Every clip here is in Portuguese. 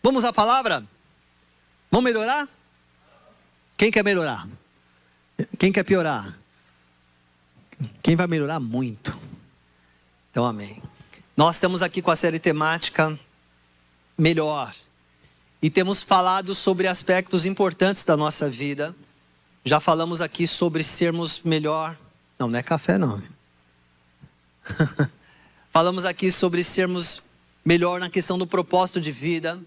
Vamos à palavra? Vamos melhorar? Quem quer melhorar? Quem quer piorar? Quem vai melhorar muito? Então, amém. Nós estamos aqui com a série temática Melhor. E temos falado sobre aspectos importantes da nossa vida. Já falamos aqui sobre sermos melhor. Não é café não. Falamos aqui sobre sermos melhor na questão do propósito de vida.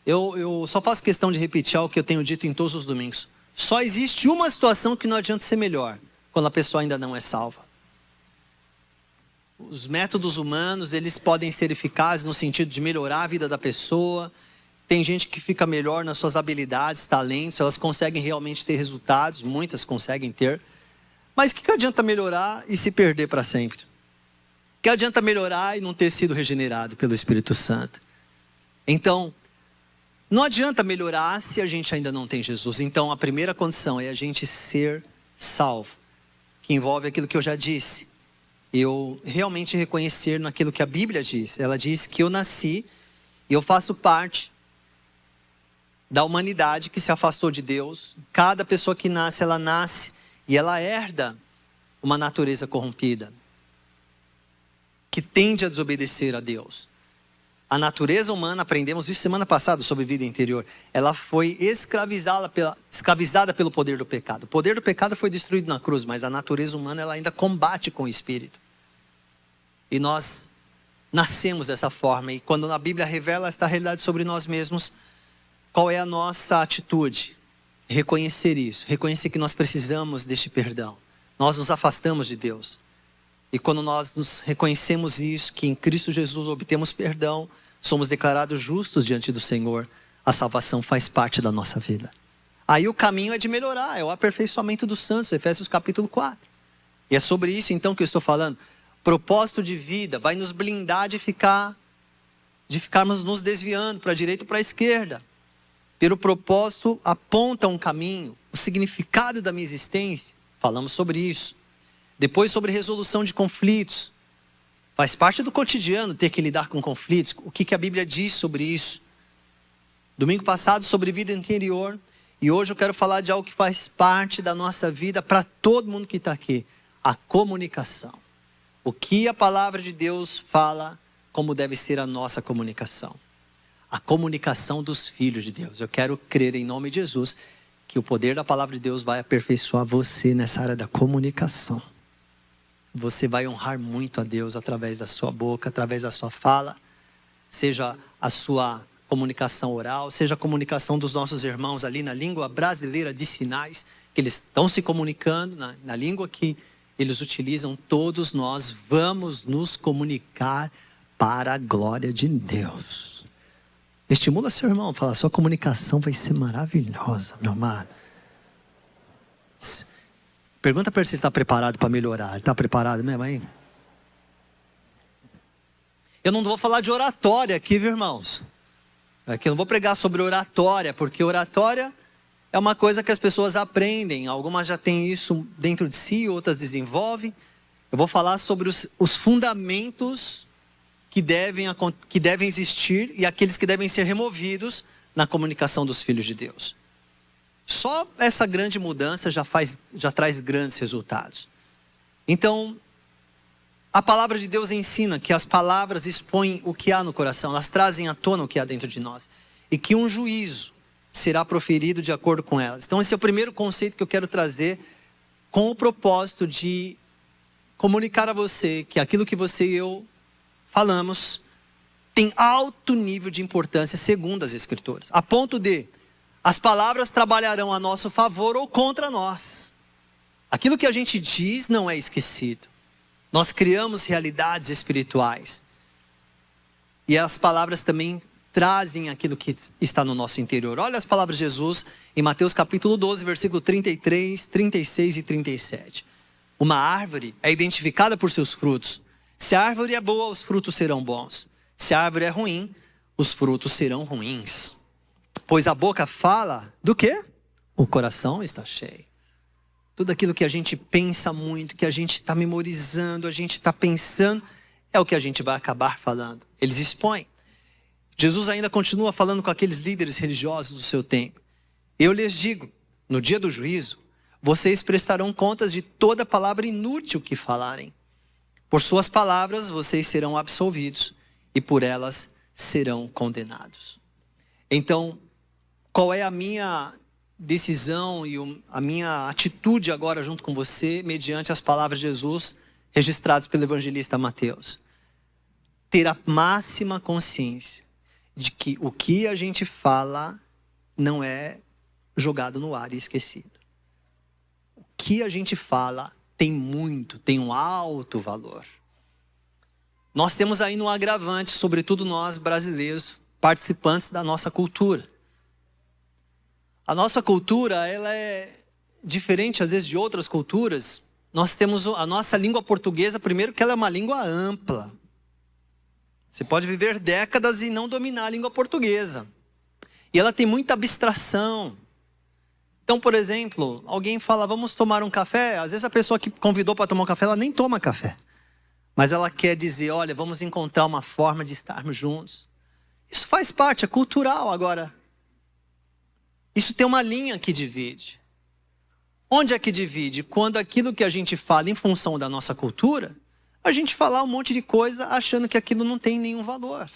Eu só faço questão de repetir algo que eu tenho dito em todos os domingos. Só existe uma situação que não adianta ser melhor, quando a pessoa ainda não é salva. Os métodos humanos, eles podem ser eficazes no sentido de melhorar a vida da pessoa. Tem gente que fica melhor nas suas habilidades, talentos, elas conseguem realmente ter resultados, muitas conseguem ter. Mas o que adianta melhorar e se perder para sempre? O que adianta melhorar e não ter sido regenerado pelo Espírito Santo? Então, não adianta melhorar se a gente ainda não tem Jesus. Então, a primeira condição é a gente ser salvo, que envolve aquilo que eu já disse. Eu realmente reconhecer naquilo que a Bíblia diz. Ela diz que eu nasci e eu faço parte da humanidade que se afastou de Deus. Cada pessoa que nasce, ela nasce e ela herda uma natureza corrompida, que tende a desobedecer a Deus. A natureza humana, aprendemos isso semana passada sobre vida interior, ela foi escravizada pelo poder do pecado. O poder do pecado foi destruído na cruz, mas a natureza humana ela ainda combate com o Espírito. E nós nascemos dessa forma. E quando a Bíblia revela esta realidade sobre nós mesmos, qual é a nossa atitude? Reconhecer isso, reconhecer que nós precisamos deste perdão. Nós nos afastamos de Deus. E quando nós nos reconhecemos isso, que em Cristo Jesus obtemos perdão, somos declarados justos diante do Senhor, a salvação faz parte da nossa vida. Aí o caminho é de melhorar, é o aperfeiçoamento dos santos, Efésios capítulo 4. E é sobre isso então que eu estou falando. Propósito de vida vai nos blindar de ficarmos nos desviando para a direita ou para a esquerda. Ter o propósito aponta um caminho, o significado da minha existência, falamos sobre isso. Depois sobre resolução de conflitos. Faz parte do cotidiano ter que lidar com conflitos. O que a Bíblia diz sobre isso? Domingo passado sobre vida interior. E hoje eu quero falar de algo que faz parte da nossa vida para todo mundo que está aqui. A comunicação. O que a palavra de Deus fala, como deve ser a nossa comunicação. A comunicação dos filhos de Deus. Eu quero crer em nome de Jesus que o poder da palavra de Deus vai aperfeiçoar você nessa área da comunicação. Você vai honrar muito a Deus através da sua boca, através da sua fala. Seja a sua comunicação oral, seja a comunicação dos nossos irmãos ali na língua brasileira de sinais, que eles estão se comunicando na língua que eles utilizam. Todos nós vamos nos comunicar para a glória de Deus. Estimula seu irmão, fala, sua comunicação vai ser maravilhosa, meu amado. Pergunta para ele se ele está preparado para melhorar. Ele está preparado mesmo aí? Eu não vou falar de oratória aqui, viu, irmãos? Aqui eu não vou pregar sobre oratória, porque oratória é uma coisa que as pessoas aprendem. Algumas já têm isso dentro de si, outras desenvolvem. Eu vou falar sobre os fundamentos que devem existir e aqueles que devem ser removidos na comunicação dos filhos de Deus. Só essa grande mudança já traz grandes resultados. Então, a palavra de Deus ensina que as palavras expõem o que há no coração, elas trazem à tona o que há dentro de nós. E que um juízo será proferido de acordo com elas. Então esse é o primeiro conceito que eu quero trazer com o propósito de comunicar a você que aquilo que você e eu falamos tem alto nível de importância segundo as Escrituras. A ponto de as palavras trabalharão a nosso favor ou contra nós. Aquilo que a gente diz não é esquecido. Nós criamos realidades espirituais. E as palavras também trazem aquilo que está no nosso interior. Olha as palavras de Jesus em Mateus capítulo 12, versículo 33, 36 e 37. Uma árvore é identificada por seus frutos. Se a árvore é boa, os frutos serão bons. Se a árvore é ruim, os frutos serão ruins. Pois a boca fala do quê? O coração está cheio. Tudo aquilo que a gente pensa muito, que a gente está memorizando, a gente está pensando, é o que a gente vai acabar falando. Eles expõem. Jesus ainda continua falando com aqueles líderes religiosos do seu tempo. Eu lhes digo, no dia do juízo, vocês prestarão contas de toda palavra inútil que falarem. Por suas palavras vocês serão absolvidos e por elas serão condenados. Então, qual é a minha decisão e a minha atitude agora junto com você, mediante as palavras de Jesus registradas pelo evangelista Mateus? Ter a máxima consciência de que o que a gente fala não é jogado no ar e esquecido. O que a gente fala tem um alto valor. Nós temos aí um agravante, sobretudo nós brasileiros, participantes da nossa cultura. A nossa cultura, ela é diferente às vezes de outras culturas. Nós temos a nossa língua portuguesa, primeiro que ela é uma língua ampla. Você pode viver décadas e não dominar a língua portuguesa. E ela tem muita abstração. Então, por exemplo, alguém fala, vamos tomar um café. Às vezes a pessoa que convidou para tomar um café, ela nem toma café. Mas ela quer dizer, olha, vamos encontrar uma forma de estarmos juntos. Isso faz parte, é cultural agora. Isso tem uma linha que divide. Onde é que divide? Quando aquilo que a gente fala em função da nossa cultura, a gente falar um monte de coisa achando que aquilo não tem nenhum valor.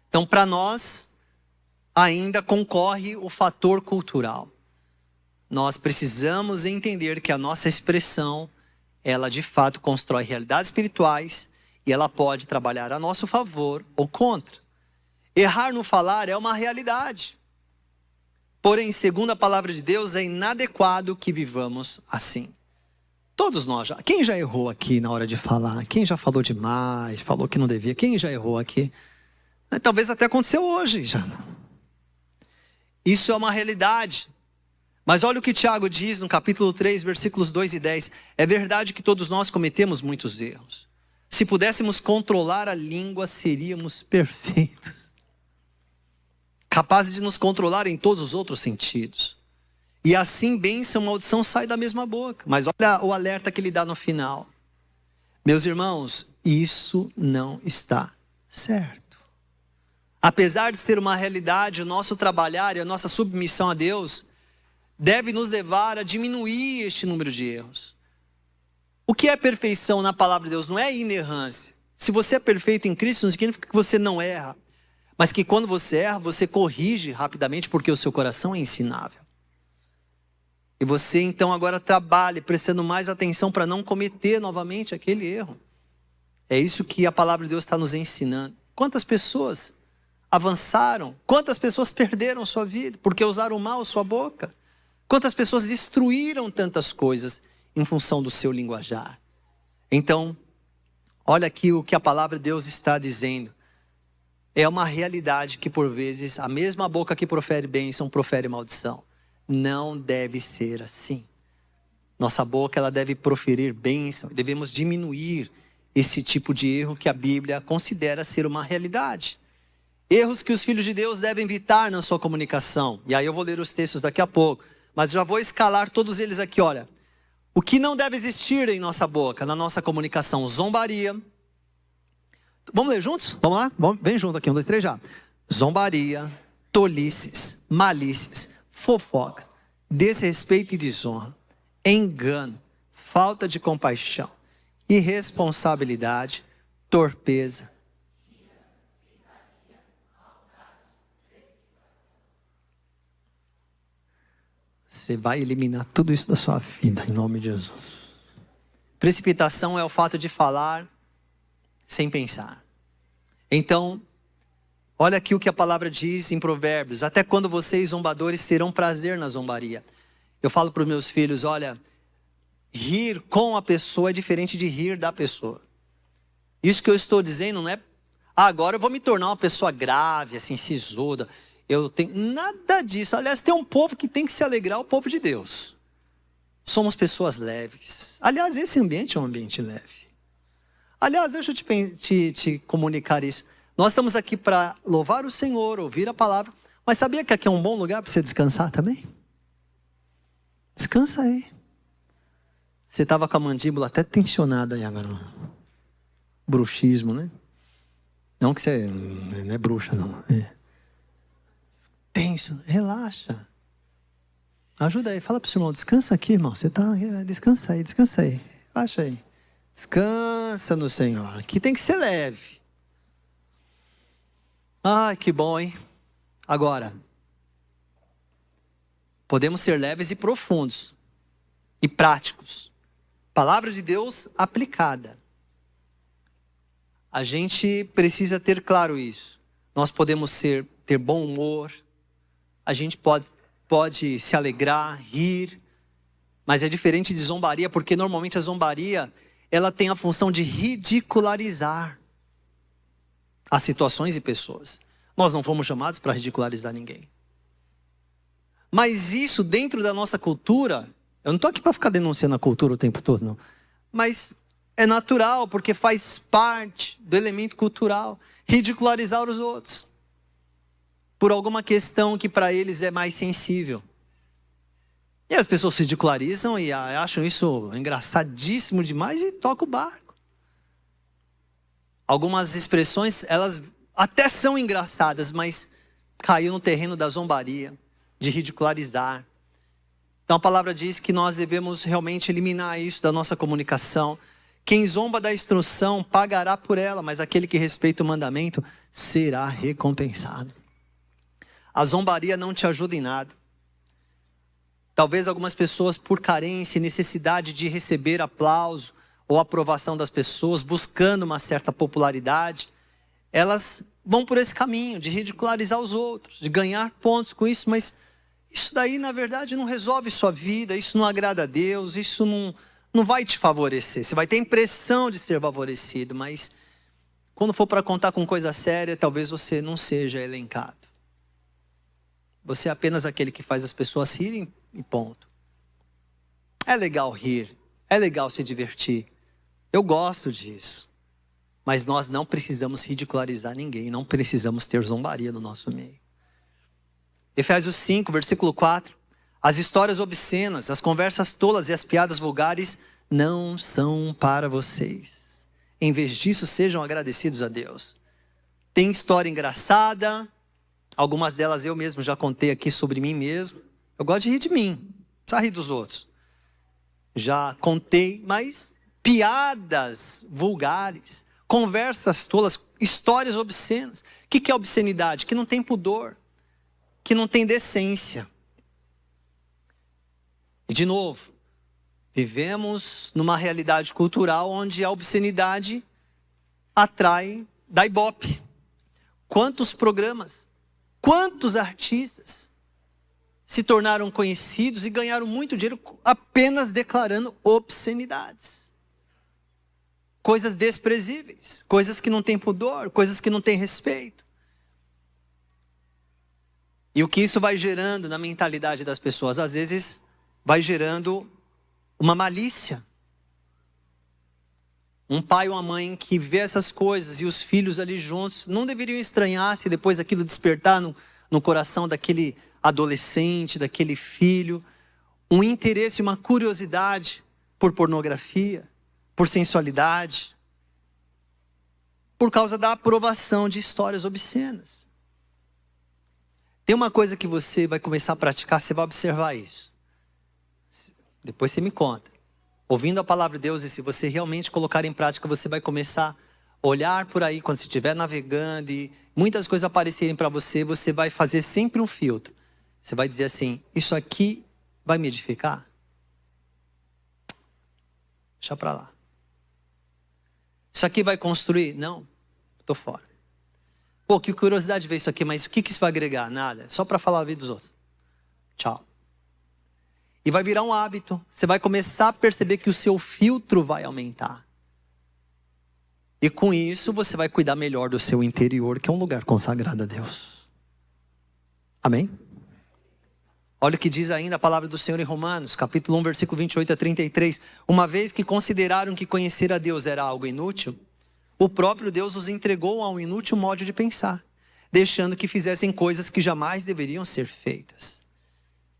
Então, para nós, ainda concorre o fator cultural. Nós precisamos entender que a nossa expressão, ela de fato constrói realidades espirituais e ela pode trabalhar a nosso favor ou contra. Errar no falar é uma realidade. Porém, segundo a palavra de Deus, é inadequado que vivamos assim. Todos nós já. Quem já errou aqui na hora de falar? Quem já falou demais, falou que não devia? Quem já errou aqui? Talvez até aconteceu hoje já. Isso é uma realidade. Mas olha o que Tiago diz no capítulo 3, versículos 2 e 10. É verdade que todos nós cometemos muitos erros. Se pudéssemos controlar a língua, seríamos perfeitos. Capazes de nos controlar em todos os outros sentidos. E assim, bênção e maldição saem da mesma boca. Mas olha o alerta que ele dá no final. Meus irmãos, isso não está certo. Apesar de ser uma realidade, o nosso trabalhar e a nossa submissão a Deus deve nos levar a diminuir este número de erros. O que é perfeição na palavra de Deus? Não é inerrância. Se você é perfeito em Cristo, não significa que você não erra. Mas que quando você erra, você corrige rapidamente, porque o seu coração é ensinável. E você então agora trabalhe prestando mais atenção para não cometer novamente aquele erro. É isso que a palavra de Deus está nos ensinando. Quantas pessoas avançaram? Quantas pessoas perderam sua vida porque usaram mal sua boca? Quantas pessoas destruíram tantas coisas em função do seu linguajar? Então, olha aqui o que a palavra de Deus está dizendo. É uma realidade que por vezes a mesma boca que profere bênção profere maldição. Não deve ser assim. Nossa boca, ela deve proferir bênção. Devemos diminuir esse tipo de erro que a Bíblia considera ser uma realidade. Erros que os filhos de Deus devem evitar na sua comunicação. E aí eu vou ler os textos daqui a pouco. Mas já vou escalar todos eles aqui, olha. O que não deve existir em nossa boca, na nossa comunicação? Zombaria. Vamos ler juntos? Vamos lá? Vem junto aqui, 1, 2, 3 já. Zombaria, tolices, malícias, fofocas, desrespeito e desonra, engano, falta de compaixão, irresponsabilidade, torpeza. Você vai eliminar tudo isso da sua vida, em nome de Jesus. Precipitação é o fato de falar sem pensar. Então, olha aqui o que a palavra diz em Provérbios. Até quando vocês zombadores terão prazer na zombaria? Eu falo para os meus filhos, olha, rir com a pessoa é diferente de rir da pessoa. Isso que eu estou dizendo não é, agora eu vou me tornar uma pessoa grave, assim, sisuda. Eu tenho nada disso. Aliás, tem um povo que tem que se alegrar, o povo de Deus. Somos pessoas leves. Aliás, esse ambiente é um ambiente leve. Aliás, deixa eu te comunicar isso. Nós estamos aqui para louvar o Senhor, ouvir a palavra. Mas sabia que aqui é um bom lugar para você descansar também? Descansa aí. Você estava com a mandíbula até tensionada aí agora. Bruxismo, né? Não que você não é bruxa, não. Tenso, relaxa. Ajuda aí, fala pro seu irmão, descansa aqui, irmão. Você tá, descansa aí. Relaxa aí. Descansa no Senhor. Aqui tem que ser leve. Ai, que bom, hein? Agora, podemos ser leves e profundos. E práticos. Palavra de Deus aplicada. A gente precisa ter claro isso. Nós podemos ter bom humor. A gente pode se alegrar, rir. Mas é diferente de zombaria, porque normalmente a zombaria, ela tem a função de ridicularizar as situações e pessoas. Nós não fomos chamados para ridicularizar ninguém. Mas isso dentro da nossa cultura, eu não estou aqui para ficar denunciando a cultura o tempo todo, não. Mas é natural, porque faz parte do elemento cultural, ridicularizar os outros. Por alguma questão que para eles é mais sensível. E as pessoas se ridicularizam e acham isso engraçadíssimo demais e tocam o barco. Algumas expressões, elas até são engraçadas, mas caiu no terreno da zombaria, de ridicularizar. Então a palavra diz que nós devemos realmente eliminar isso da nossa comunicação. Quem zomba da instrução pagará por ela, mas aquele que respeita o mandamento será recompensado. A zombaria não te ajuda em nada. Talvez algumas pessoas, por carência e necessidade de receber aplauso ou aprovação das pessoas, buscando uma certa popularidade, elas vão por esse caminho de ridicularizar os outros, de ganhar pontos com isso, mas isso daí, na verdade, não resolve sua vida, isso não agrada a Deus, isso não vai te favorecer. Você vai ter a impressão de ser favorecido, mas quando for para contar com coisa séria, talvez você não seja elencado. Você é apenas aquele que faz as pessoas rirem e ponto. É legal rir, é legal se divertir. Eu gosto disso. Mas nós não precisamos ridicularizar ninguém, não precisamos ter zombaria no nosso meio. Efésios 5, versículo 4. As histórias obscenas, as conversas tolas e as piadas vulgares não são para vocês. Em vez disso, sejam agradecidos a Deus. Tem história engraçada, algumas delas eu mesmo já contei aqui sobre mim mesmo. Eu gosto de rir de mim, não precisa rir dos outros. Já contei, mas piadas vulgares, conversas tolas, histórias obscenas. O que é obscenidade? Que não tem pudor, que não tem decência. E de novo, vivemos numa realidade cultural onde a obscenidade atrai da Ibope. Quantos programas, quantos artistas se tornaram conhecidos e ganharam muito dinheiro apenas declarando obscenidades. Coisas desprezíveis, coisas que não têm pudor, coisas que não têm respeito. E o que isso vai gerando na mentalidade das pessoas? Às vezes vai gerando uma malícia. Um pai ou uma mãe que vê essas coisas e os filhos ali juntos, não deveriam estranhar se depois aquilo despertar no coração daquele adolescente, daquele filho, um interesse, uma curiosidade por pornografia, por sensualidade, por causa da aprovação de histórias obscenas. Tem uma coisa que você vai começar a praticar, você vai observar isso. Depois você me conta. Ouvindo a palavra de Deus, e se você realmente colocar em prática, você vai começar a olhar por aí, quando você estiver navegando e muitas coisas aparecerem para você, você vai fazer sempre um filtro. Você vai dizer assim, isso aqui vai me edificar? Deixa para lá. Isso aqui vai construir? Não, estou fora. Pô, que curiosidade ver isso aqui, mas o que isso vai agregar? Nada, só para falar a vida dos outros. Tchau. E vai virar um hábito. Você vai começar a perceber que o seu filtro vai aumentar. E com isso você vai cuidar melhor do seu interior, que é um lugar consagrado a Deus. Amém? Olha o que diz ainda a palavra do Senhor em Romanos, capítulo 1, versículo 28 a 33. Uma vez que consideraram que conhecer a Deus era algo inútil, o próprio Deus os entregou a um inútil modo de pensar, deixando que fizessem coisas que jamais deveriam ser feitas.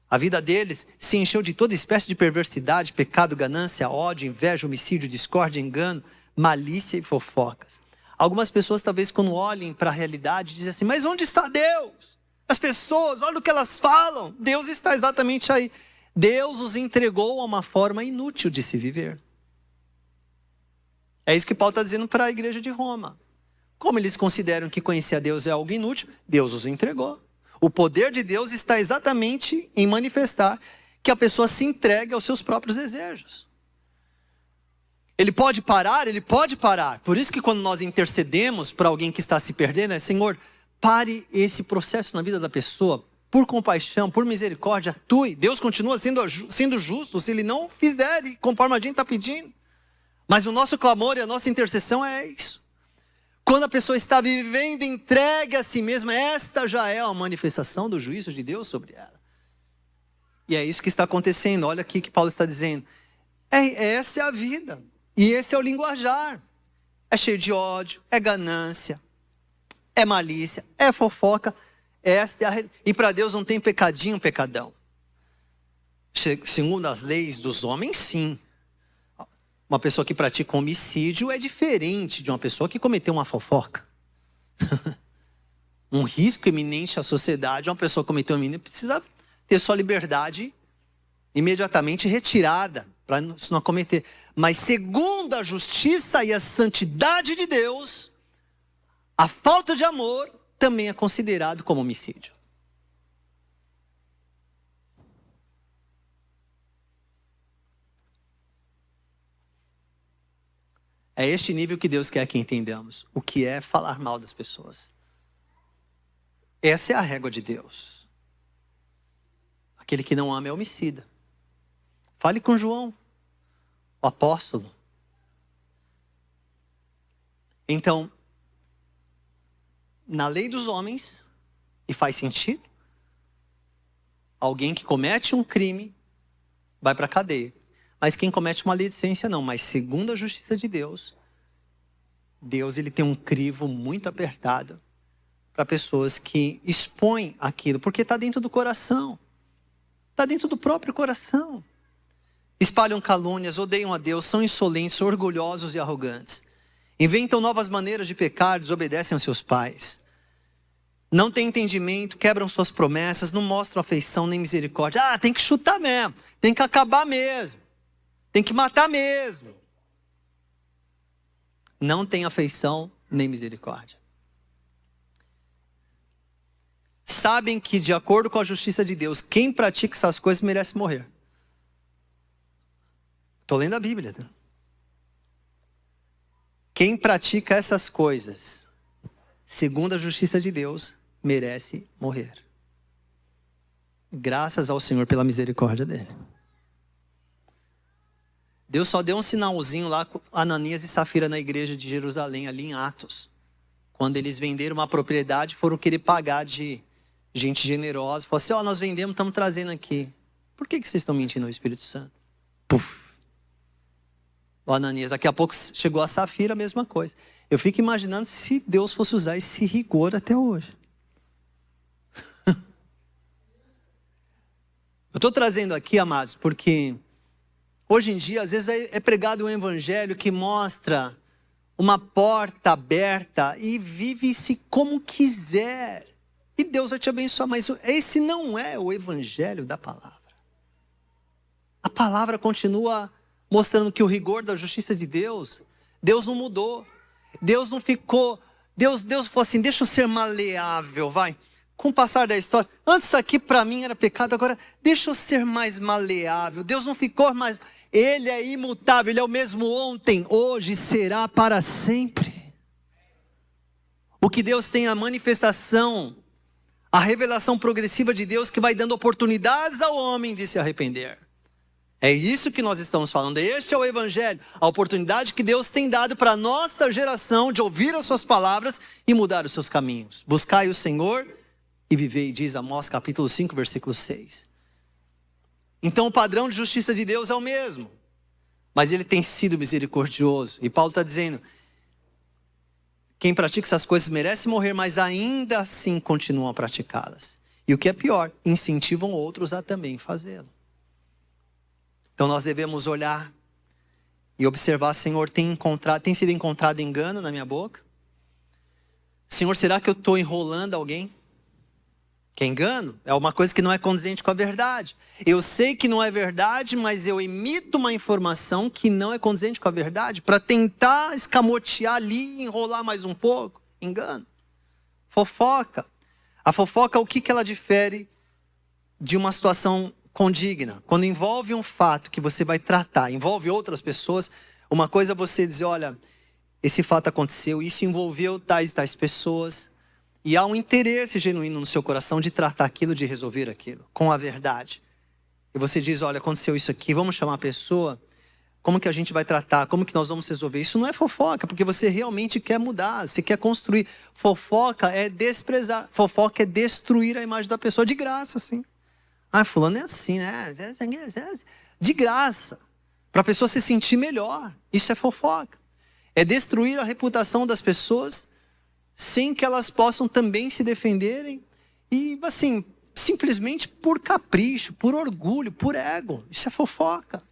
A vida deles se encheu de toda espécie de perversidade, pecado, ganância, ódio, inveja, homicídio, discórdia, engano, malícia e fofocas. Algumas pessoas talvez quando olhem para a realidade dizem assim, mas onde está Deus? As pessoas, olha o que elas falam. Deus está exatamente aí. Deus os entregou a uma forma inútil de se viver. É isso que Paulo está dizendo para a igreja de Roma. Como eles consideram que conhecer a Deus é algo inútil, Deus os entregou. O poder de Deus está exatamente em manifestar que a pessoa se entregue aos seus próprios desejos. Ele pode parar? Ele pode parar. Por isso que quando nós intercedemos para alguém que está se perdendo, é Senhor, pare esse processo na vida da pessoa, por compaixão, por misericórdia, atue. Deus continua sendo justo se Ele não fizer conforme a gente está pedindo. Mas o nosso clamor e a nossa intercessão é isso. Quando a pessoa está vivendo entregue a si mesma, esta já é a manifestação do juízo de Deus sobre ela. E é isso que está acontecendo. Olha aqui que Paulo está dizendo. Essa é a vida. E esse é o linguajar. É cheio de ódio, é ganância, é malícia, é fofoca. E para Deus não tem pecadinho, pecadão. Segundo as leis dos homens, sim. Uma pessoa que pratica homicídio é diferente de uma pessoa que cometeu uma fofoca. Um risco iminente à sociedade, uma pessoa que cometeu um homicídio precisa ter sua liberdade imediatamente retirada, para isso não cometer. Mas segundo a justiça e a santidade de Deus, a falta de amor também é considerado como homicídio. É este nível que Deus quer que entendamos. O que é falar mal das pessoas. Essa é a régua de Deus. Aquele que não ama é homicida. Fale com João, o apóstolo. Então, na lei dos homens, e faz sentido, alguém que comete um crime vai para a cadeia. Mas quem comete uma maledicência não. Mas segundo a justiça de Deus, Deus ele tem um crivo muito apertado para pessoas que expõem aquilo, porque está dentro do coração. Está dentro do próprio coração. Espalham calúnias, odeiam a Deus, são insolentes, orgulhosos e arrogantes. Inventam novas maneiras de pecar, desobedecem aos seus pais. Não têm entendimento, quebram suas promessas, não mostram afeição nem misericórdia. Ah, tem que chutar mesmo, tem que acabar mesmo, tem que matar mesmo. Não tem afeição nem misericórdia. Sabem que, de acordo com a justiça de Deus, quem pratica essas coisas merece morrer. Estou lendo a Bíblia. Né? Quem pratica essas coisas, segundo a justiça de Deus, merece morrer. Graças ao Senhor pela misericórdia dele. Deus só deu um sinalzinho lá com Ananias e Safira na igreja de Jerusalém, ali em Atos. Quando eles venderam uma propriedade, foram querer pagar de gente generosa. Falaram assim, nós vendemos, estamos trazendo aqui. Por que vocês estão mentindo ao Espírito Santo? Puf. O Ananias, daqui a pouco chegou a Safira, a mesma coisa. Eu fico imaginando se Deus fosse usar esse rigor até hoje. Eu estou trazendo aqui, amados, porque hoje em dia, às vezes é pregado um evangelho que mostra uma porta aberta e vive-se como quiser. E Deus vai te abençoar, mas esse não é o evangelho da palavra. A palavra continua mostrando que o rigor da justiça de Deus, Deus não mudou. Deus não ficou, Deus falou assim, deixa eu ser maleável, vai. Com o passar da história, antes isso aqui para mim era pecado, agora deixa eu ser mais maleável. Deus não ficou mais, Ele é imutável, Ele é o mesmo ontem, hoje, será para sempre. O que Deus tem é a manifestação, a revelação progressiva de Deus que vai dando oportunidades ao homem de se arrepender. É isso que nós estamos falando, este é o evangelho, a oportunidade que Deus tem dado para a nossa geração de ouvir as suas palavras e mudar os seus caminhos. Buscai o Senhor e vivei, diz Amós capítulo 5, versículo 6. Então o padrão de justiça de Deus é o mesmo, mas ele tem sido misericordioso. E Paulo está dizendo, quem pratica essas coisas merece morrer, mas ainda assim continuam a praticá-las. E o que é pior, incentivam outros a também fazê-lo. Então nós devemos olhar e observar, Senhor, tem sido encontrado engano na minha boca? Senhor, será que eu estou enrolando alguém? Que é engano? É uma coisa que não é condizente com a verdade. Eu sei que não é verdade, mas eu emito uma informação que não é condizente com a verdade para tentar escamotear ali e enrolar mais um pouco. Engano. Fofoca. A fofoca, o que ela difere de uma situação condigna? Quando envolve um fato que você vai tratar, envolve outras pessoas, uma coisa é você dizer, olha, esse fato aconteceu, isso envolveu tais e tais pessoas. E há um interesse genuíno no seu coração de tratar aquilo, de resolver aquilo, com a verdade. E você diz, olha, aconteceu isso aqui, vamos chamar a pessoa, como que a gente vai tratar, como que nós vamos resolver? Isso não é fofoca, porque você realmente quer mudar, você quer construir. Fofoca é desprezar, fofoca é destruir a imagem da pessoa de graça, assim. Ah, fulano é assim, né? De graça, para a pessoa se sentir melhor. Isso é fofoca. É destruir a reputação das pessoas sem que elas possam também se defenderem e, assim, simplesmente por capricho, por orgulho, por ego. Isso é fofoca.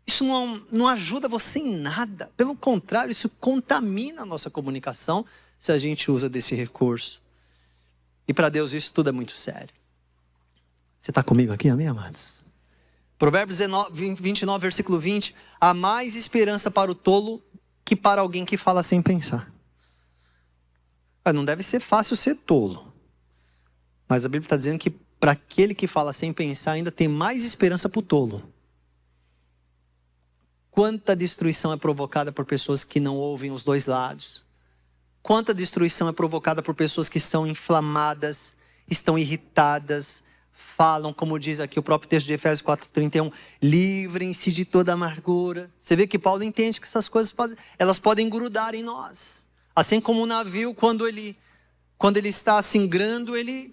Isso não ajuda você em nada. Pelo contrário, isso contamina a nossa comunicação se a gente usa desse recurso. E para Deus isso tudo é muito sério. Você está comigo aqui, amém, amados? Provérbios 29, versículo 20. Há mais esperança para o tolo que para alguém que fala sem pensar. Não deve ser fácil ser tolo. Mas a Bíblia está dizendo que para aquele que fala sem pensar ainda tem mais esperança para o tolo. Quanta destruição é provocada por pessoas que não ouvem os dois lados. Quanta destruição é provocada por pessoas que estão inflamadas, estão irritadas, falam, como diz aqui o próprio texto de Efésios 4:31, livrem-se de toda amargura. Você vê que Paulo entende que essas coisas elas podem grudar em nós. Assim como o navio, quando ele está singrando, ele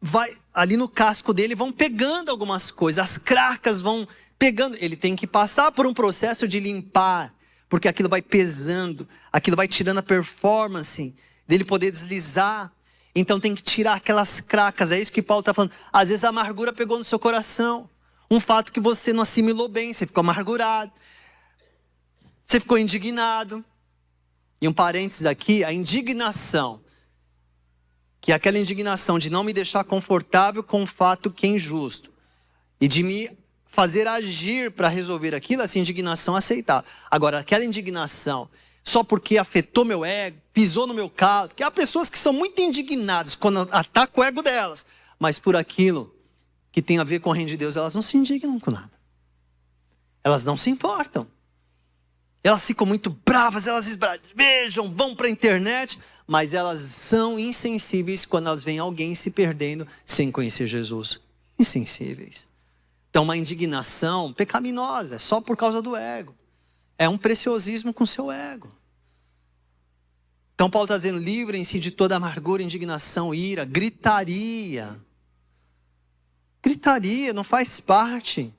vai, ali no casco dele, vão pegando algumas coisas, as cracas vão pegando. Ele tem que passar por um processo de limpar, porque aquilo vai pesando, aquilo vai tirando a performance dele poder deslizar. Então tem que tirar aquelas cracas, é isso que Paulo está falando. Às vezes a amargura pegou no seu coração, um fato que você não assimilou bem, você ficou amargurado, você ficou indignado. E um parênteses aqui, a indignação, que é aquela indignação de não me deixar confortável com o fato que é injusto, e de me fazer agir para resolver aquilo, essa indignação aceitável. Agora, aquela indignação, só porque afetou meu ego, pisou no meu calo, porque há pessoas que são muito indignadas quando atacam o ego delas, mas por aquilo que tem a ver com o reino de Deus, elas não se indignam com nada. Elas não se importam. Elas ficam muito bravas, elas esbravejam, vão para a internet, mas elas são insensíveis quando elas veem alguém se perdendo sem conhecer Jesus. Insensíveis. Então, uma indignação pecaminosa, é só por causa do ego. É um preciosismo com seu ego. Então, Paulo está dizendo, livrem-se de toda amargura, indignação, ira, gritaria. Gritaria não faz parte.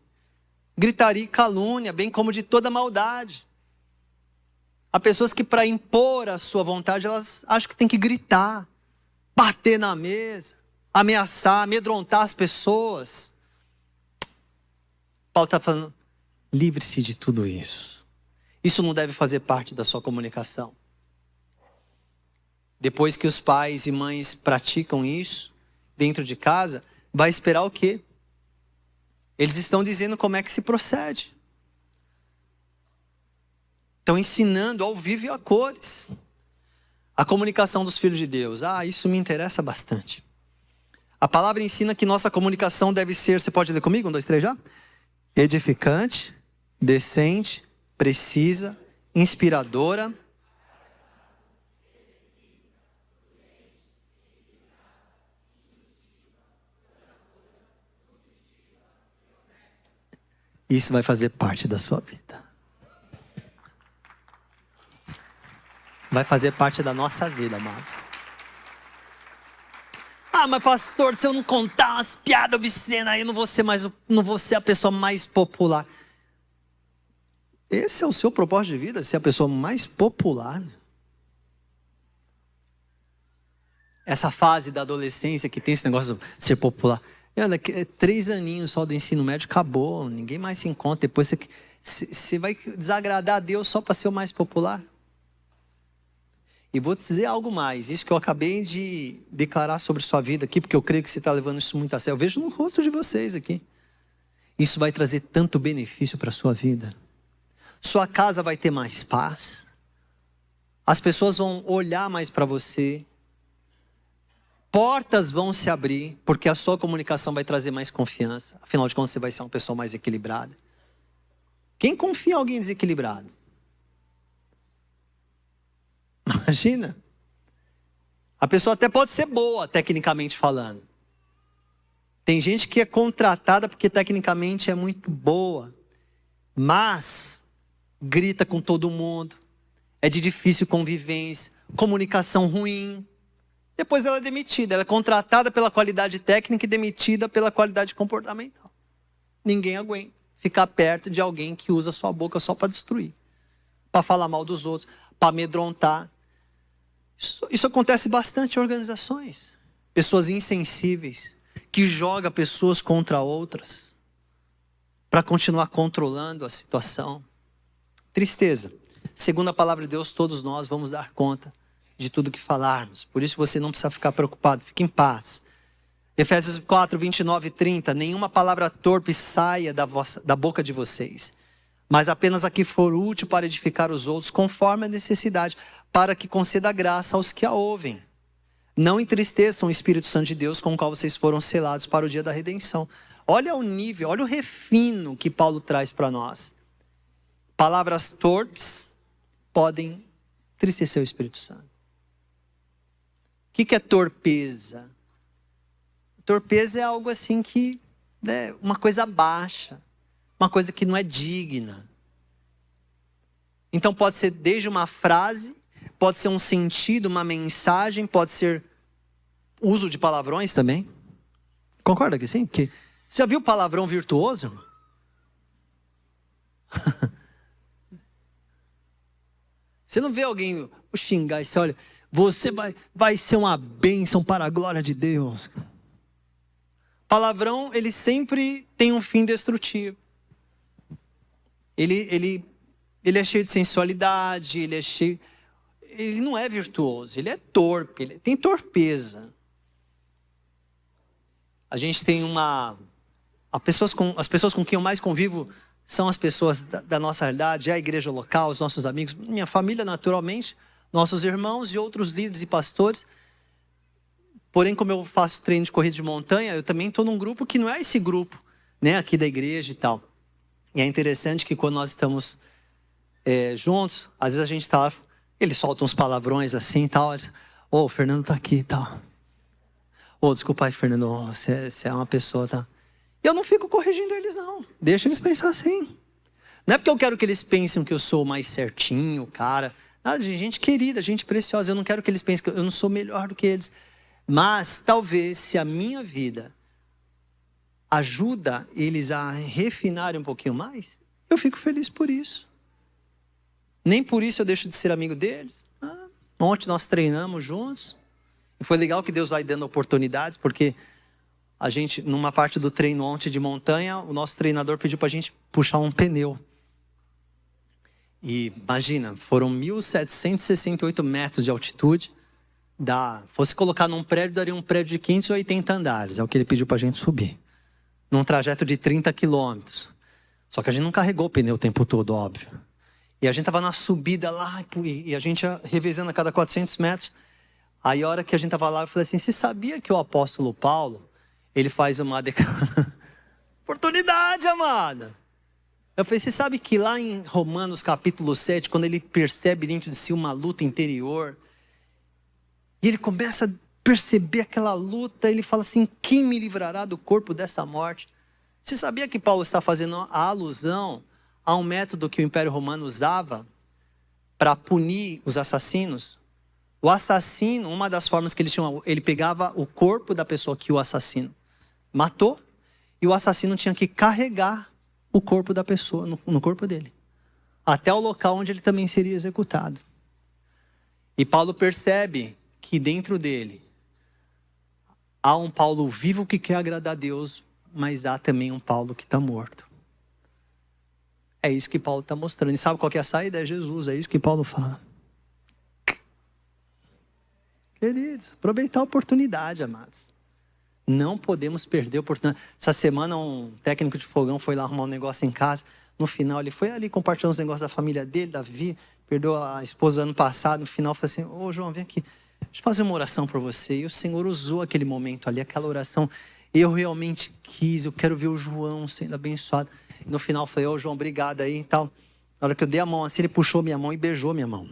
Gritaria e calúnia, bem como de toda maldade. Há pessoas que para impor a sua vontade, elas acham que tem que gritar, bater na mesa, ameaçar, amedrontar as pessoas. Paulo está falando, livre-se de tudo isso. Isso não deve fazer parte da sua comunicação. Depois que os pais e mães praticam isso, dentro de casa, vai esperar o quê? Eles estão dizendo como é que se procede. Estão ensinando ao vivo e a cores. A comunicação dos filhos de Deus. Isso me interessa bastante. A palavra ensina que nossa comunicação deve ser, você pode ler comigo? 1, 2, 3 já? Edificante, decente, precisa, inspiradora. Isso vai fazer parte da sua vida. Vai fazer parte da nossa vida, amados. Mas pastor, se eu não contar umas piadas obscenas, aí eu não vou ser a pessoa mais popular. Esse é o seu propósito de vida, ser a pessoa mais popular. Essa fase da adolescência que tem esse negócio de ser popular. Olha, 3 aninhos só do ensino médio, acabou. Ninguém mais se encontra. Depois você vai desagradar a Deus só para ser o mais popular. E vou te dizer algo mais. Isso que eu acabei de declarar sobre sua vida aqui, porque eu creio que você está levando isso muito a sério. Eu vejo no rosto de vocês aqui. Isso vai trazer tanto benefício para a sua vida. Sua casa vai ter mais paz. As pessoas vão olhar mais para você. Portas vão se abrir, porque a sua comunicação vai trazer mais confiança. Afinal de contas, você vai ser uma pessoa mais equilibrada. Quem confia em alguém desequilibrado? Imagina. A pessoa até pode ser boa, tecnicamente falando. Tem gente que é contratada porque tecnicamente é muito boa, mas grita com todo mundo, é de difícil convivência, comunicação ruim. Depois ela é demitida, ela é contratada pela qualidade técnica e demitida pela qualidade comportamental. Ninguém aguenta ficar perto de alguém que usa sua boca só para destruir, para falar mal dos outros, para amedrontar. Isso acontece bastante em organizações. Pessoas insensíveis, que jogam pessoas contra outras, para continuar controlando a situação. Tristeza. Segundo a palavra de Deus, todos nós vamos dar conta de tudo que falarmos. Por isso você não precisa ficar preocupado, fique em paz. Efésios 4, 29 e 30. Nenhuma palavra torpe saia da boca de vocês, mas apenas a que for útil para edificar os outros, conforme a necessidade, para que conceda graça aos que a ouvem. Não entristeçam o Espírito Santo de Deus, com o qual vocês foram selados para o dia da redenção. Olha o nível, olha o refino que Paulo traz para nós. Palavras torpes podem entristecer o Espírito Santo. O que é torpeza? Torpeza é algo assim que, né, uma coisa baixa, uma coisa que não é digna. Então pode ser desde uma frase, pode ser um sentido, uma mensagem, pode ser uso de palavrões também. Concorda que sim? Você já viu palavrão virtuoso? Você não vê alguém xingar e você olha, você vai ser uma bênção para a glória de Deus. Palavrão, ele sempre tem um fim destrutivo. Ele é cheio de sensualidade, ele não é virtuoso, ele é torpe, ele tem torpeza. A gente tem as pessoas com quem eu mais convivo são as pessoas da nossa realidade, é a igreja local, os nossos amigos, minha família naturalmente, nossos irmãos e outros líderes e pastores. Porém, como eu faço treino de corrida de montanha, eu também estou num grupo que não é esse grupo, né, aqui da igreja e tal. E é interessante que quando nós estamos juntos, às vezes a gente está lá, eles soltam uns palavrões assim e tal. O Fernando está aqui e tal. Desculpa aí, Fernando, você é uma pessoa, tá? Eu não fico corrigindo eles, não. Deixa eles pensar assim. Não é porque eu quero que eles pensem que eu sou mais certinho, cara. Nada de gente querida, gente preciosa. Eu não quero que eles pensem que eu não sou melhor do que eles. Mas talvez se a minha vida ajuda eles a refinarem um pouquinho mais, eu fico feliz por isso. Nem por isso eu deixo de ser amigo deles. Ontem nós treinamos juntos. E foi legal que Deus vai dando oportunidades, porque a gente, numa parte do treino ontem de montanha, o nosso treinador pediu para a gente puxar um pneu. E imagina, foram 1.768 metros de altitude. Fosse colocar num prédio, daria um prédio de 580 andares. É o que ele pediu para a gente subir. Num trajeto de 30 quilômetros. Só que a gente não carregou o pneu o tempo todo, óbvio. E a gente estava na subida lá, e a gente ia revezando a cada 400 metros. Aí a hora que a gente estava lá, eu falei assim, você sabia que o apóstolo Paulo, ele faz uma oportunidade, amada. Eu falei, você sabe que lá em Romanos capítulo 7, quando ele percebe dentro de si uma luta interior, e ele começa a perceber aquela luta, ele fala assim, quem me livrará do corpo dessa morte? Você sabia que Paulo está fazendo a alusão a um método que o Império Romano usava para punir os assassinos? O assassino, uma das formas que eles tinham, ele pegava o corpo da pessoa que o assassino matou, e o assassino tinha que carregar o corpo da pessoa no corpo dele, até o local onde ele também seria executado. E Paulo percebe que dentro dele há um Paulo vivo que quer agradar a Deus, mas há também um Paulo que está morto. É isso que Paulo está mostrando. E sabe qual que é a saída? É Jesus, é isso que Paulo fala. Queridos, aproveitar a oportunidade, amados. Não podemos perder a oportunidade. Essa semana um técnico de fogão foi lá arrumar um negócio em casa. No final ele foi ali compartilhando os negócios da família dele, da Vivi. Perdeu a esposa ano passado. No final falou assim, ô João, vem aqui. Deixa eu fazer uma oração para você. E o Senhor usou aquele momento ali, aquela oração. Eu realmente quis, eu quero ver o João sendo abençoado. E no final eu falei, ô João, obrigado aí e tal. Na hora que eu dei a mão assim, ele puxou minha mão e beijou minha mão.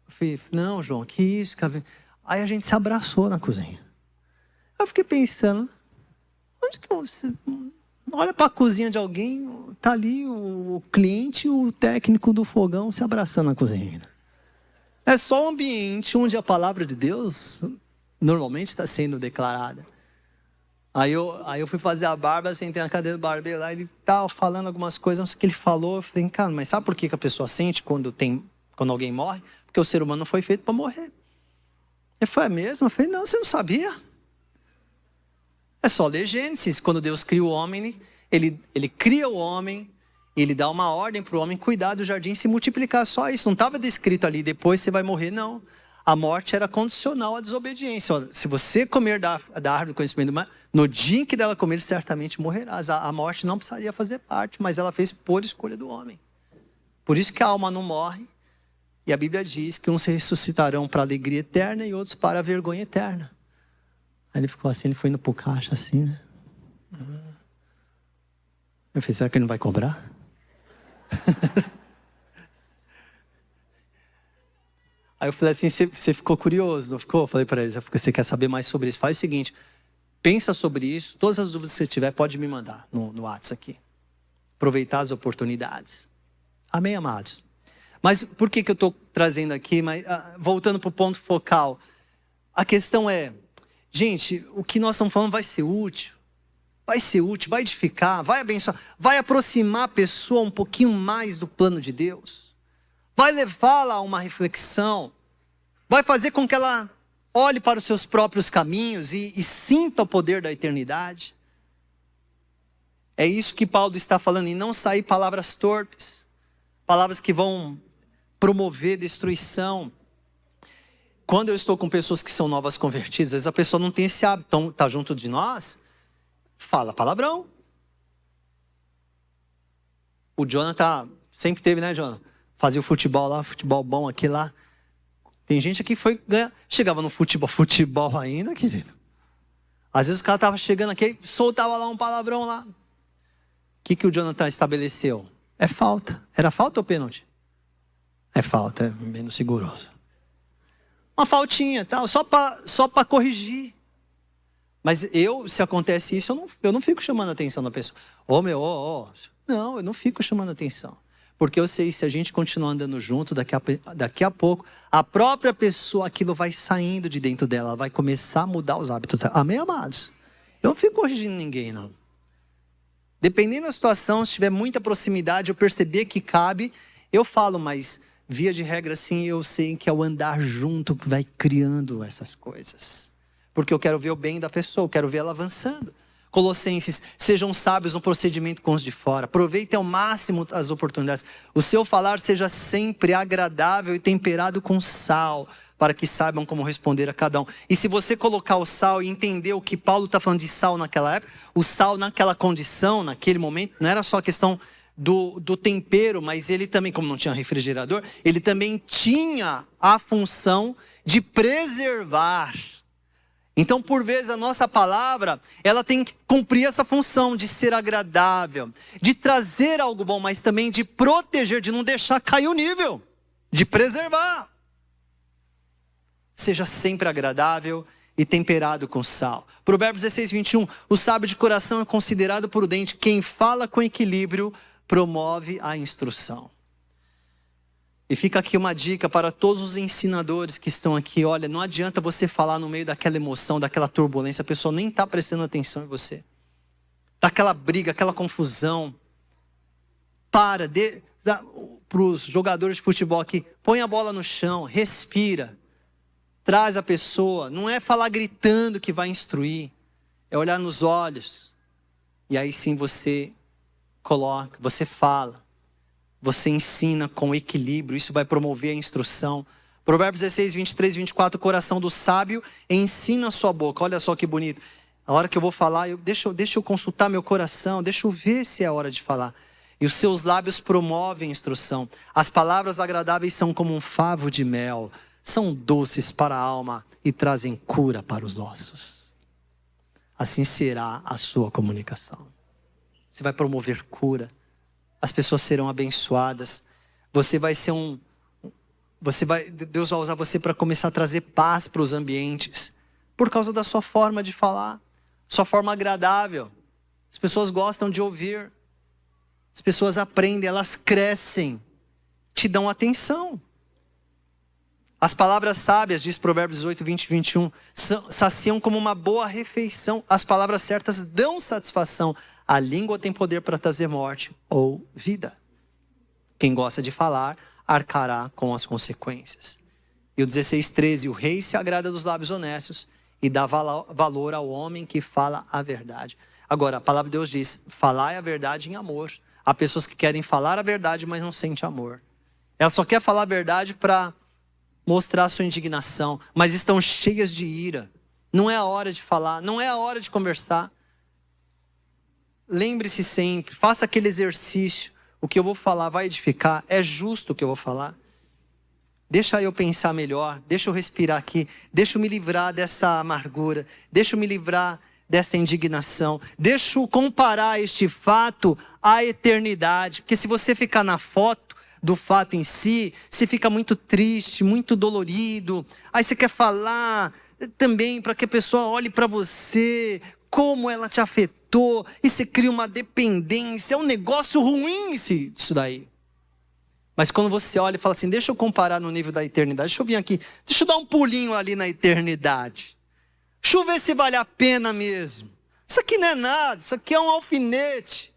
Eu falei, não João, que isso, cara. Aí a gente se abraçou na cozinha. Eu fiquei pensando, onde que você olha para a cozinha de alguém, tá ali o cliente e o técnico do fogão se abraçando na cozinha. É só um ambiente onde a palavra de Deus normalmente está sendo declarada. Aí eu fui fazer a barba, sentei na cadeira do barbeiro lá, ele estava falando algumas coisas, não sei o que ele falou. Eu falei, cara, mas sabe por que a pessoa sente quando alguém morre? Porque o ser humano não foi feito para morrer. Ele foi mesmo? Eu falei, não, você não sabia? É só ler Gênesis. Quando Deus cria o homem, ele cria o homem, ele dá uma ordem para o homem cuidar do jardim e se multiplicar. Só isso. Não estava descrito ali, depois você vai morrer, não. A morte era condicional à desobediência. Olha, se você comer da árvore do conhecimento do mal, no dia em que dela comer, certamente morrerás. A morte não precisaria fazer parte, mas ela fez por escolha do homem. Por isso que a alma não morre. E a Bíblia diz que uns ressuscitarão para a alegria eterna e outros para a vergonha eterna. Aí ele ficou assim, ele foi indo pro caixa assim, né? Eu falei, será que ele não vai cobrar? Aí eu falei assim, você ficou curioso, não ficou? Eu falei para ele, você quer saber mais sobre isso? Faz o seguinte, pensa sobre isso, todas as dúvidas que você tiver, pode me mandar no WhatsApp aqui. Aproveitar as oportunidades. Amém, amados? Mas por que eu estou trazendo aqui? Mas, voltando para o ponto focal, a questão é, gente, o que nós estamos falando vai ser útil, vai edificar, vai abençoar, vai aproximar a pessoa um pouquinho mais do plano de Deus, vai levá-la a uma reflexão, vai fazer com que ela olhe para os seus próprios caminhos e sinta o poder da eternidade. É isso que Paulo está falando, e não sair palavras torpes, palavras que vão promover destruição. Quando eu estou com pessoas que são novas convertidas, às vezes a pessoa não tem esse hábito, então está junto de nós, fala palavrão. O Jonathan sempre teve, né, Jonathan? Fazia o futebol lá, futebol bom aqui lá. Tem gente aqui que foi ganhar, chegava no futebol ainda, querido. Às vezes o cara estava chegando aqui, soltava lá um palavrão lá. O que o Jonathan estabeleceu? É falta. Era falta ou pênalti? É falta, é menos rigoroso. Uma faltinha, tal, só para corrigir. Mas se acontece isso, eu não fico chamando a atenção da pessoa. Não, eu não fico chamando a atenção. Porque eu sei, se a gente continuar andando junto, daqui a pouco, a própria pessoa, aquilo vai saindo de dentro dela, ela vai começar a mudar os hábitos dela. Amém, amados? Eu não fico corrigindo ninguém, não. Dependendo da situação, se tiver muita proximidade, eu perceber que cabe, eu falo, mas via de regra, sim, eu sei que é o andar junto que vai criando essas coisas. Porque eu quero ver o bem da pessoa, eu quero ver ela avançando. Colossenses, sejam sábios no procedimento com os de fora. Aproveitem ao máximo as oportunidades. O seu falar seja sempre agradável e temperado com sal, para que saibam como responder a cada um. E se você colocar o sal e entender o que Paulo está falando de sal naquela época, o sal naquela condição, naquele momento, não era só a questão do tempero, mas ele também, como não tinha refrigerador, ele também tinha a função de preservar. Então, por vezes, a nossa palavra, ela tem que cumprir essa função de ser agradável, de trazer algo bom, mas também de proteger, de não deixar cair o nível, de preservar. Seja sempre agradável e temperado com sal. Provérbios 16, 21, o sábio de coração é considerado prudente, quem fala com equilíbrio promove a instrução. E fica aqui uma dica para todos os ensinadores que estão aqui. Olha, não adianta você falar no meio daquela emoção, daquela turbulência. A pessoa nem está prestando atenção em você. Daquela briga, aquela confusão. Para os jogadores de futebol aqui. Põe a bola no chão, respira. Traz a pessoa. Não é falar gritando que vai instruir. É olhar nos olhos. E aí sim você coloca, você fala. Você ensina com equilíbrio, isso vai promover a instrução, Provérbios 16, 23 e 24, o coração do sábio ensina a sua boca. Olha só que bonito. A hora que eu vou falar, deixa eu consultar meu coração, deixa eu ver se é a hora de falar. E os seus lábios promovem instrução. As palavras agradáveis são como um favo de mel. São doces para a alma e trazem cura para os ossos. Assim será a sua comunicação. Você vai promover cura. As pessoas serão abençoadas. Você vai ser Deus vai usar você para começar a trazer paz para os ambientes. Por causa da sua forma de falar. Sua forma agradável. As pessoas gostam de ouvir. As pessoas aprendem, elas crescem. Te dão atenção. As palavras sábias, diz Provérbios 18, 20 e 21, saciam como uma boa refeição. As palavras certas dão satisfação. A língua tem poder para trazer morte ou vida. Quem gosta de falar, arcará com as consequências. E o 16, 13, o rei se agrada dos lábios honestos e dá valor ao homem que fala a verdade. Agora, a palavra de Deus diz, falai a verdade em amor. Há pessoas que querem falar a verdade, mas não sentem amor. Ela só quer falar a verdade para mostrar sua indignação, mas estão cheias de ira. Não é a hora de falar, não é a hora de conversar. Lembre-se sempre, faça aquele exercício. O que eu vou falar vai edificar? É justo o que eu vou falar? Deixa eu pensar melhor, deixa eu respirar aqui, deixa eu me livrar dessa amargura, deixa eu me livrar dessa indignação, deixa eu comparar este fato à eternidade, porque se você ficar na foto do fato em si, você fica muito triste, muito dolorido, aí você quer falar também para que a pessoa olhe para você, como ela te afetou, e você cria uma dependência, é um negócio ruim isso daí. Mas quando você olha e fala assim, deixa eu comparar no nível da eternidade, deixa eu vir aqui, deixa eu dar um pulinho ali na eternidade, deixa eu ver se vale a pena mesmo. Isso aqui não é nada, isso aqui é um alfinete,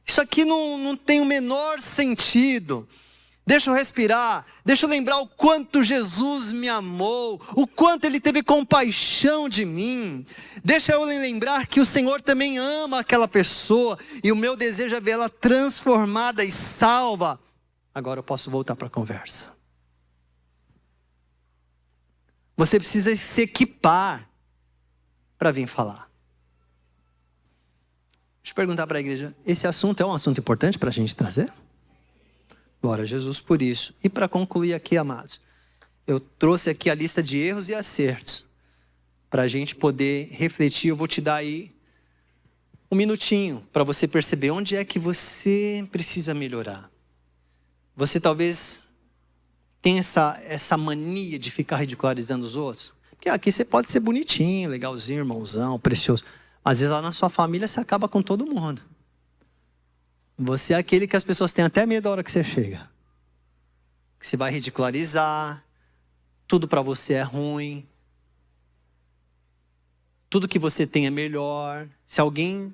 isso aqui não tem o menor sentido. Deixa eu respirar, deixa eu lembrar o quanto Jesus me amou, o quanto Ele teve compaixão de mim. Deixa eu lembrar que o Senhor também ama aquela pessoa e o meu desejo é vê-la transformada e salva. Agora eu posso voltar para a conversa. Você precisa se equipar para vir falar. Deixa eu perguntar para a igreja, esse assunto é um assunto importante para a gente trazer? Glória a Jesus por isso. E para concluir aqui, amados, eu trouxe aqui a lista de erros e acertos. Para a gente poder refletir, eu vou te dar aí um minutinho para você perceber onde é que você precisa melhorar. Você talvez tenha essa mania de ficar ridicularizando os outros. Porque aqui você pode ser bonitinho, legalzinho, irmãozão, precioso. Às vezes lá na sua família você acaba com todo mundo. Você é aquele que as pessoas têm até medo da hora que você chega. Que você vai ridicularizar, tudo para você é ruim, tudo que você tem é melhor. Se alguém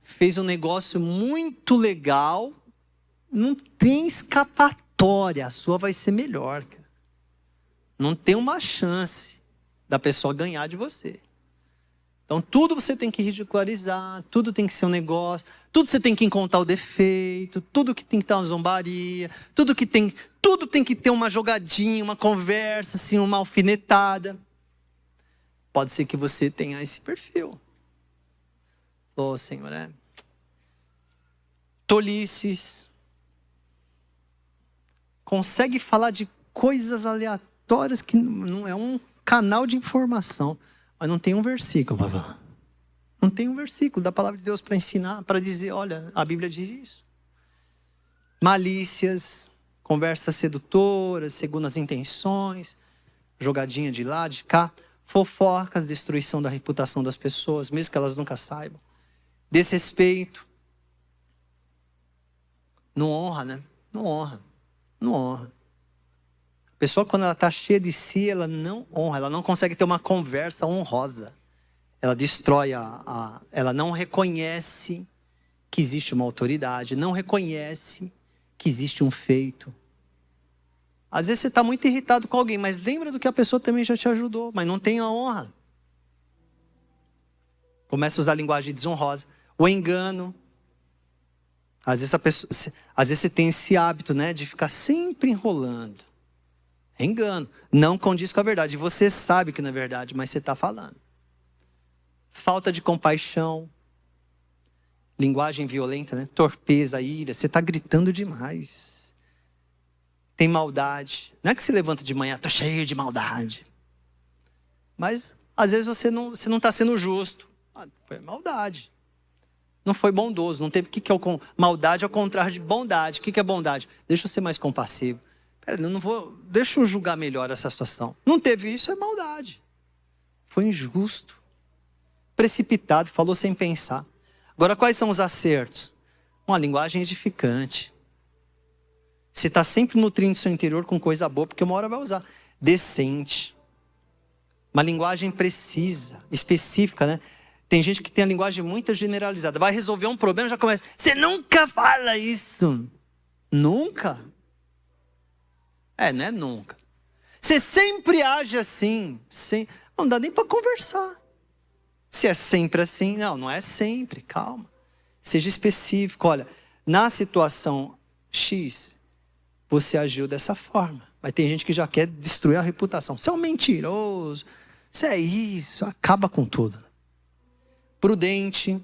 fez um negócio muito legal, não tem escapatória, a sua vai ser melhor, cara. Não tem uma chance da pessoa ganhar de você. Então tudo você tem que ridicularizar, tudo tem que ser um negócio, tudo você tem que encontrar o defeito, tudo que tem que ter uma zombaria, tudo tem que ter uma jogadinha, uma conversa, assim, uma alfinetada. Pode ser que você tenha esse perfil. Ô, Senhor, tolices. Consegue falar de coisas aleatórias que não é um canal de informação. Mas não tem um versículo para falar. Não tem um versículo da palavra de Deus para ensinar, para dizer, olha, a Bíblia diz isso. Malícias, conversas sedutoras, segundo as intenções, jogadinha de lá, de cá, fofocas, destruição da reputação das pessoas, mesmo que elas nunca saibam. Desrespeito. Não honra, né? Não honra. Não honra. A pessoa, quando ela está cheia de si, ela não honra, ela não consegue ter uma conversa honrosa. Ela destrói ela não reconhece que existe uma autoridade, não reconhece que existe um feito. Às vezes você está muito irritado com alguém, mas lembra do que a pessoa também já te ajudou, mas não tem a honra. Começa a usar a linguagem desonrosa. O engano. Às vezes você tem esse hábito, né, de ficar sempre enrolando. É engano. Não condiz com a verdade. Você sabe que não é verdade, mas você está falando. Falta de compaixão. Linguagem violenta, né? Torpeza, ira. Você está gritando demais. Tem maldade. Não é que você levanta de manhã, estou cheio de maldade. Mas, às vezes, você não está sendo justo. Foi maldade. Não foi bondoso. Não teve. O que é maldade ao contrário de bondade? O que é bondade? Deixa eu ser mais compassivo. Pera, deixa eu julgar melhor essa situação. Não teve isso, é maldade. Foi injusto. Precipitado, falou sem pensar. Agora, quais são os acertos? Uma linguagem edificante. Você está sempre nutrindo seu interior com coisa boa, porque uma hora vai usar. Decente. Uma linguagem precisa, específica, né? Tem gente que tem a linguagem muito generalizada. Vai resolver um problema, já começa. Você nunca fala isso. Nunca? Não é nunca. Você sempre age assim. Não dá nem para conversar. Se é sempre assim, não é sempre, calma. Seja específico. Olha, na situação X, você agiu dessa forma. Mas tem gente que já quer destruir a reputação. Você é um mentiroso, você é isso, acaba com tudo. Prudente.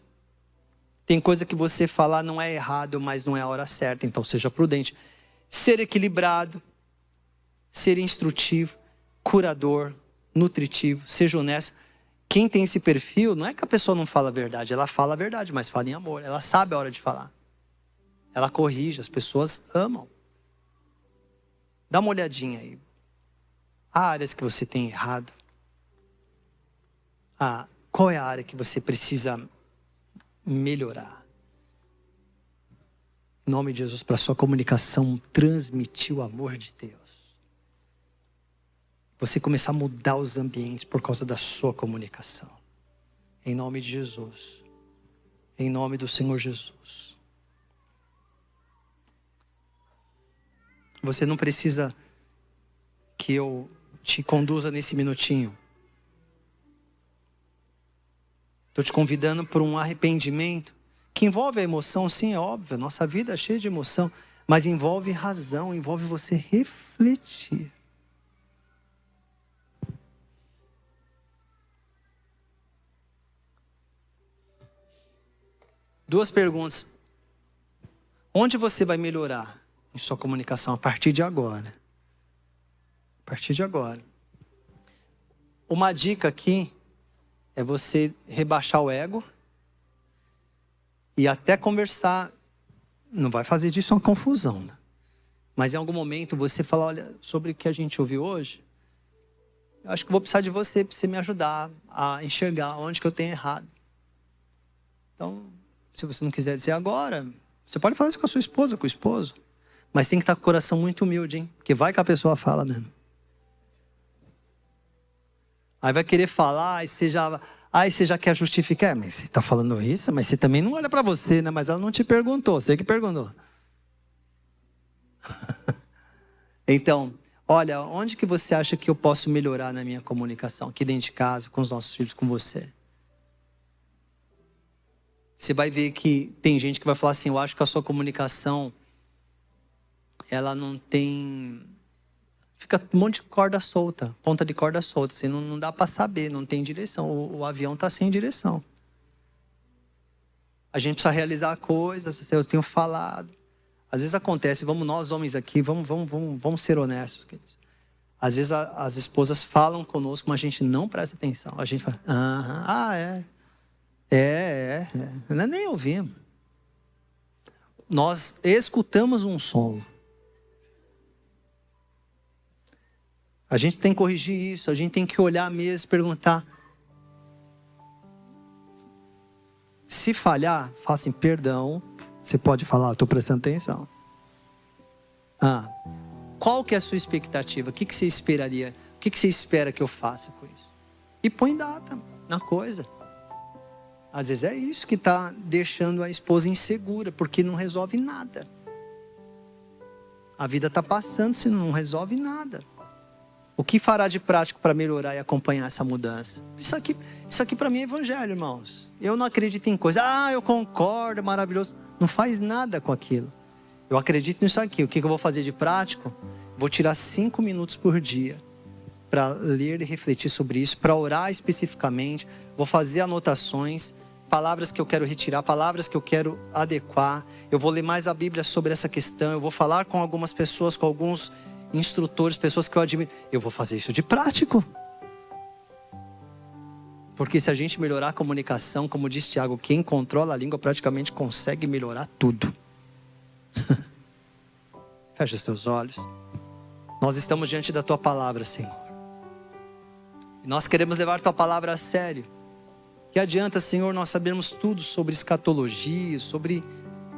Tem coisa que você falar não é errado, mas não é a hora certa, então seja prudente. Ser equilibrado, ser instrutivo, curador, nutritivo, seja honesto. Quem tem esse perfil, não é que a pessoa não fala a verdade, ela fala a verdade, mas fala em amor. Ela sabe a hora de falar. Ela corrige, as pessoas amam. Dá uma olhadinha aí. Há áreas que você tem errado. Qual é a área que você precisa melhorar? Em nome de Jesus, para a sua comunicação transmitir o amor de Deus. Você começar a mudar os ambientes por causa da sua comunicação. Em nome de Jesus. Em nome do Senhor Jesus. Você não precisa que eu te conduza nesse minutinho. Estou te convidando para um arrependimento que envolve a emoção, sim, é óbvio. Nossa vida é cheia de emoção. Mas envolve razão, envolve você refletir. Duas perguntas. Onde você vai melhorar em sua comunicação a partir de agora? A partir de agora. Uma dica aqui é você rebaixar o ego e até conversar. Não vai fazer disso uma confusão, né? Mas em algum momento você falar, olha, sobre o que a gente ouviu hoje, eu acho que vou precisar de você para você me ajudar a enxergar onde que eu tenho errado. Então, se você não quiser dizer agora, você pode falar isso com a sua esposa, com o esposo. Mas tem que estar com o coração muito humilde, hein? Porque vai que a pessoa fala mesmo. Aí vai querer falar, aí você já quer justificar. Mas você está falando isso, mas você também não olha para você, né? Mas ela não te perguntou, você que perguntou. Então, olha, onde que você acha que eu posso melhorar na minha comunicação? Aqui dentro de casa, com os nossos filhos, com você. Você vai ver que tem gente que vai falar assim, eu acho que a sua comunicação, ela não tem... Fica um monte de corda solta, ponta de corda solta. Assim, não dá para saber, não tem direção. O avião está sem direção. A gente precisa realizar coisas, eu tenho falado. Às vezes acontece, vamos nós homens aqui, vamos ser honestos. Às vezes as esposas falam conosco, mas a gente não presta atenção. A gente fala, nós nem ouvimos. Nós escutamos um som. A gente tem que corrigir isso, a gente tem que olhar mesmo, perguntar. Se falhar, fala assim, perdão. Você pode falar, estou prestando atenção. Qual que é a sua expectativa? O que você esperaria? O que você espera que eu faça com isso? E põe data na coisa. Às vezes é isso que está deixando a esposa insegura, porque não resolve nada. A vida está passando, se não resolve nada. O que fará de prático para melhorar e acompanhar essa mudança? Isso aqui para mim é evangelho, irmãos. Eu não acredito em coisa. Eu concordo, é maravilhoso. Não faz nada com aquilo. Eu acredito nisso aqui. O que eu vou fazer de prático? vou tirar 5 minutos por dia para ler e refletir sobre isso, para orar especificamente, vou fazer anotações, palavras que eu quero retirar, palavras que eu quero adequar, eu vou ler mais a Bíblia sobre essa questão, eu vou falar com algumas pessoas, com alguns instrutores, pessoas que eu admiro, eu vou fazer isso de prático. Porque se a gente melhorar a comunicação, como diz Tiago, quem controla a língua praticamente consegue melhorar tudo. Fecha os teus olhos. Nós estamos diante da tua palavra, Senhor. E nós queremos levar tua palavra a sério. Que adianta, Senhor, nós sabermos tudo sobre escatologia, sobre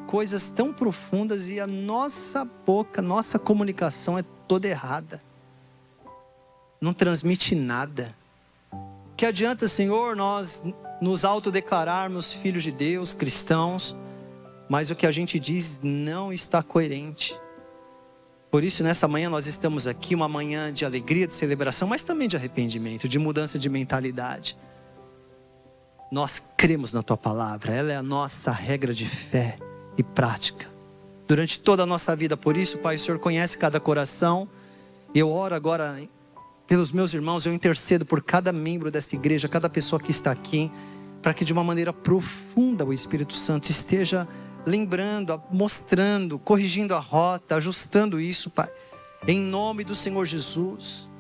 coisas tão profundas e a nossa boca, nossa comunicação é toda errada. Não transmite nada. Que adianta, Senhor, nós nos autodeclararmos filhos de Deus, cristãos, mas o que a gente diz não está coerente. Por isso, nessa manhã nós estamos aqui, uma manhã de alegria, de celebração, mas também de arrependimento, de mudança de mentalidade. Nós cremos na tua palavra, ela é a nossa regra de fé e prática durante toda a nossa vida. Por isso, Pai, o Senhor conhece cada coração. Eu oro agora pelos meus irmãos, eu intercedo por cada membro dessa igreja, cada pessoa que está aqui, para que de uma maneira profunda o Espírito Santo esteja lembrando, mostrando, corrigindo a rota, ajustando isso, Pai, em nome do Senhor Jesus.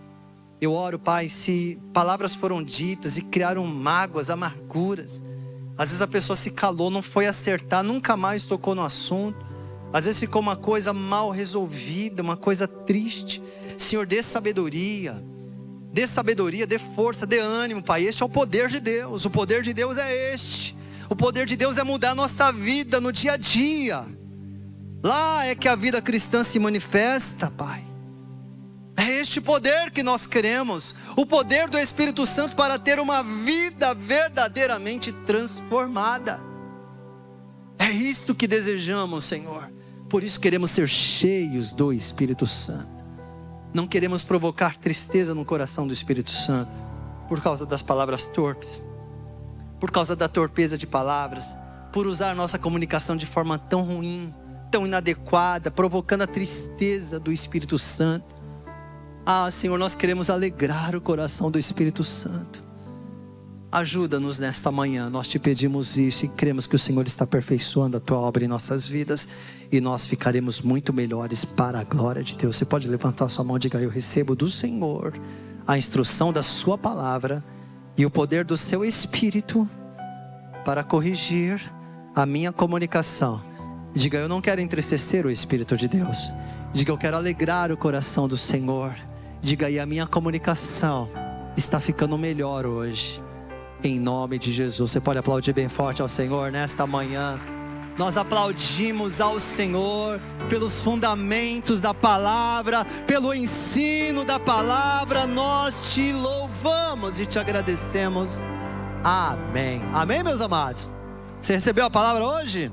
Eu oro, Pai, se palavras foram ditas e criaram mágoas, amarguras, às vezes a pessoa se calou, não foi acertar, nunca mais tocou no assunto, às vezes ficou uma coisa mal resolvida, uma coisa triste. Senhor, dê sabedoria, dê força, dê ânimo, Pai. Este é o poder de Deus, o poder de Deus é este. O poder de Deus é mudar a nossa vida no dia a dia. Lá é que a vida cristã se manifesta, Pai. É este poder que nós queremos, o poder do Espírito Santo para ter uma vida verdadeiramente transformada. É isso que desejamos, Senhor. Por isso queremos ser cheios do Espírito Santo. Não queremos provocar tristeza no coração do Espírito Santo por causa das palavras torpes, por causa da torpeza de palavras, por usar nossa comunicação de forma tão ruim, tão inadequada, provocando a tristeza do Espírito Santo. Ah, Senhor, nós queremos alegrar o coração do Espírito Santo. Ajuda-nos nesta manhã, nós te pedimos isso e cremos que o Senhor está aperfeiçoando a tua obra em nossas vidas e nós ficaremos muito melhores para a glória de Deus. Você pode levantar a sua mão e diga: eu recebo do Senhor a instrução da sua palavra e o poder do seu Espírito para corrigir a minha comunicação. Diga: eu não quero entristecer o Espírito de Deus. Diga: eu quero alegrar o coração do Senhor. Diga: e a minha comunicação está ficando melhor hoje, em nome de Jesus. Você pode aplaudir bem forte ao Senhor nesta manhã. Nós aplaudimos ao Senhor pelos fundamentos da palavra, pelo ensino da palavra. Nós te louvamos e te agradecemos. Amém. Amém, meus amados? Você recebeu a palavra hoje?